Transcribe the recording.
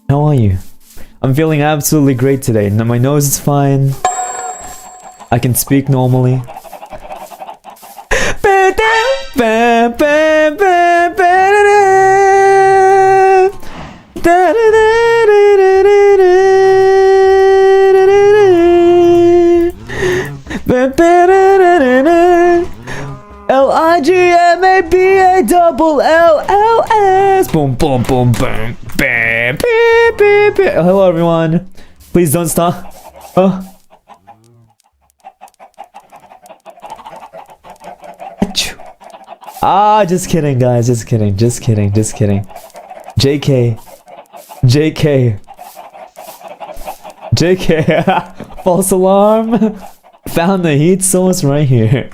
How are you? I'm feeling absolutely great today. Now my nose is fine. I can speak normally. Ligmabls. Boom, boom, boom, boom. Bam, beep, beep, beep. Hello, everyone. Please don't stop. Oh. Ah, just kidding, guys. Just kidding. Just kidding. Just kidding. JK. JK. JK. False alarm. Found the heat source right here.